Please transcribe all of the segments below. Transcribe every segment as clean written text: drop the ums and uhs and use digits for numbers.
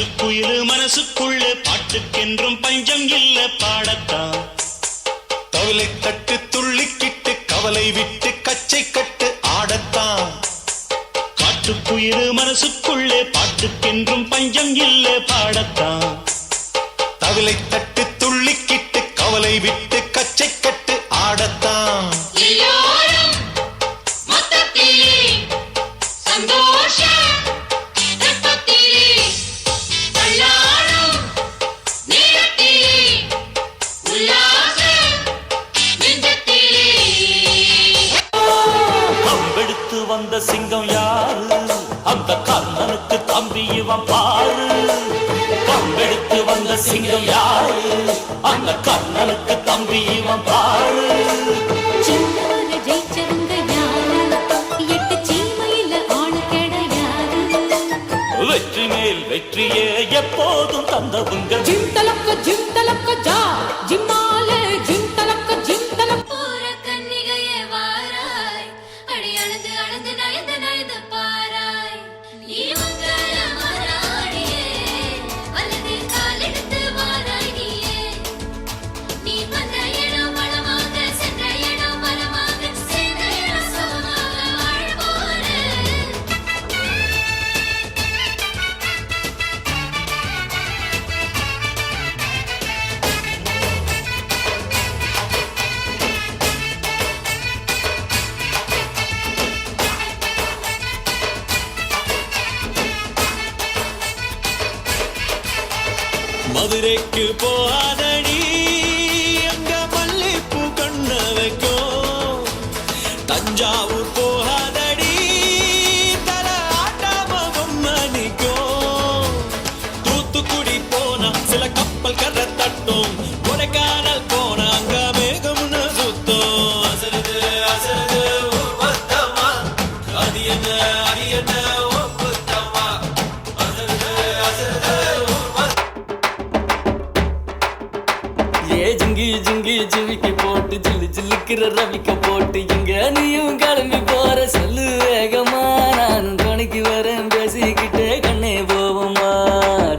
காட்டுக்குயிலு மனசுக்குள்ள பாட்டுக்கென்றும் பஞ்சம் இல்ல பாடத்தான். தவிலை தட்டு துள்ளிக்கிட்டு கவலை விட்டு கச்சை கட்டு ஆடத்தான். காட்டுக்குயிலு மனசுக்குள்ள பாட்டுக்கென்றும் பஞ்சம் இல்ல பாடத்தான். தவிலை தட்டு துள்ளிக்கிட்டு கவலை விட்டு கச்சை கட்டு ஆடத்தான். வந்த சிங்கம் யாரு? அந்த கர்ணனுக்கு தம்பி இவன் பாரு. கம்பெடுத்து வந்த சிங்கம் யாரு? அந்த கர்ணனுக்கு தம்பி இவன் பாரு. வெற்றி மேல் வெற்றியே எப்போதும் தந்தவுங்க. ஜிம் தலக்க ஜிம் தலக்க ஜா ஜிம்மால ஜிம் தலக்க ஜிம் தலக்க பூர கன்னிகையே வாராய் அடி அழுது அழுது நயந்து நயந்து பாராய். நீ மங்கள மராடியே வலது காலெடுத்து வாராய் நீயே. நீ வந்த இடம் வளமாக சென்ற இடம் வளமாக சேர்ந்த இடம் சுகமாக வாழ்வோர. மதுரைக்கு போகாதடி அங்க மல்லிப்பூ கண்ண வைக்கும். தஞ்சாவூர் போகாதடி தல ஆட்டாம பொம்மணிக்கும். தூத்துக்குடி போனா சில கப்பல் கரை தட்டும். கொடைக்கானல் போனா அங்க மேகம்னு சுத்தம். அசருது அசருது ஊர்வத்தமா அது என்ன அது என்ன ஒப்புத்தமா. அசருது அசருது ஜிங்கி ஜிங்கி ஜிமிக்கி போட்டு ஜில்லு ஜில்லுக்கிற ரவிக்க போட்டு இங்க நீயும் கிளம்பி போற சொல்லு வேகமா. நானும் துணைக்கு வரேன் பேசிக்கிட்டே கண்ணே போவோமா.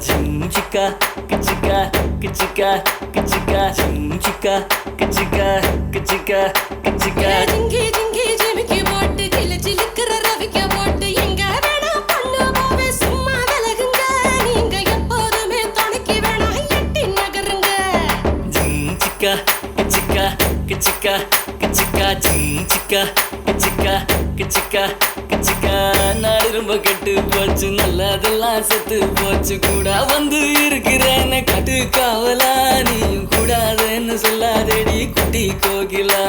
ஜிம்சிக்கா கிச்சிக்கா கிச்சிக்கா கிச்சிக்கா ஜிம்சிக்கா கிச்சிக்கா கிச்சிக்கா கிச்சிக்கா. ஜிங்கி ஜிங்கி ஜிமிக்கி போட்டு ஜில்லு ஜில்லுக்கிற ரவிக்க போட்டு எங்க வேணா பண்ணு போவே சும்மா விலகுங்க. நீங்க எப்போதுமே துணைக்கு வேணா எட்டி நகருங்க. ஜிம்சிக்கா கிச்சிக்கா கிச்சிக்கா கிச்சிக்கா ஜிம்சிக்கா கிச்சிக்கா கிச்சிக்கா கிச்சிக்கா. நாடு ரொம்ப கெட்டு போச்சு நல்லதெல்லாம் செத்து போச்சு. கூட வந்து இருக்கிறேன்னு கட்டு காவலா நீயும் கூடாதுன்னு சொல்லாதேடி குட்டி கோகிலா.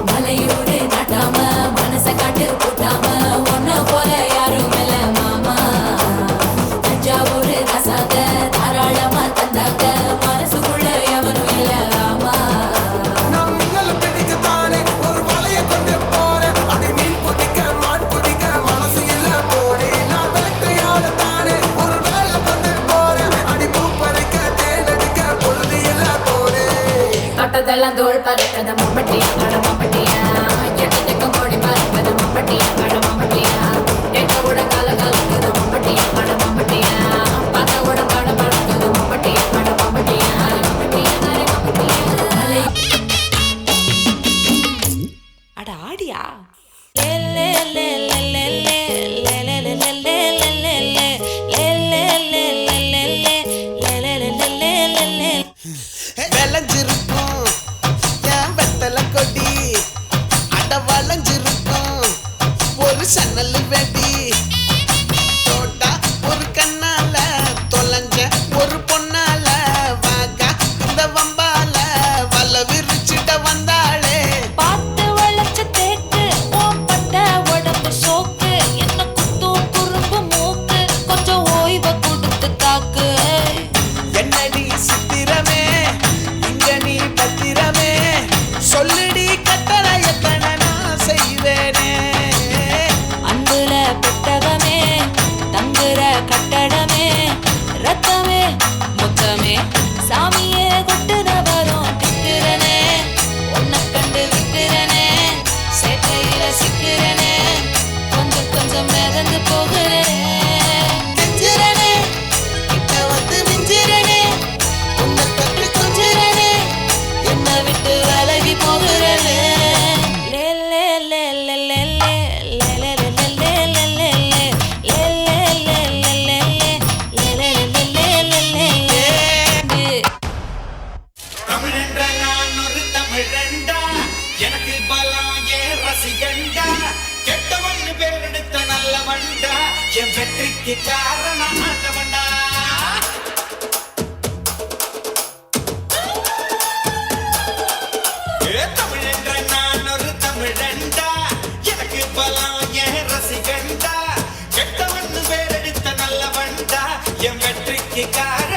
மலையூரு நாட்டாம மனச காட்டு கூட்டாம ஒன்ன போல யாரும் இல்ல மாமா. வெற்றிக்கு காரணம் ஆண்டவன்டா. தமிழென்ற நான் ஒரு தமிழண்டா, எனக்கு பலம் என் ரசிகண்டா, கெட்டவன் பேரெடுத்த நல்லவன்டா, என் வெற்றிக்கு காரணம்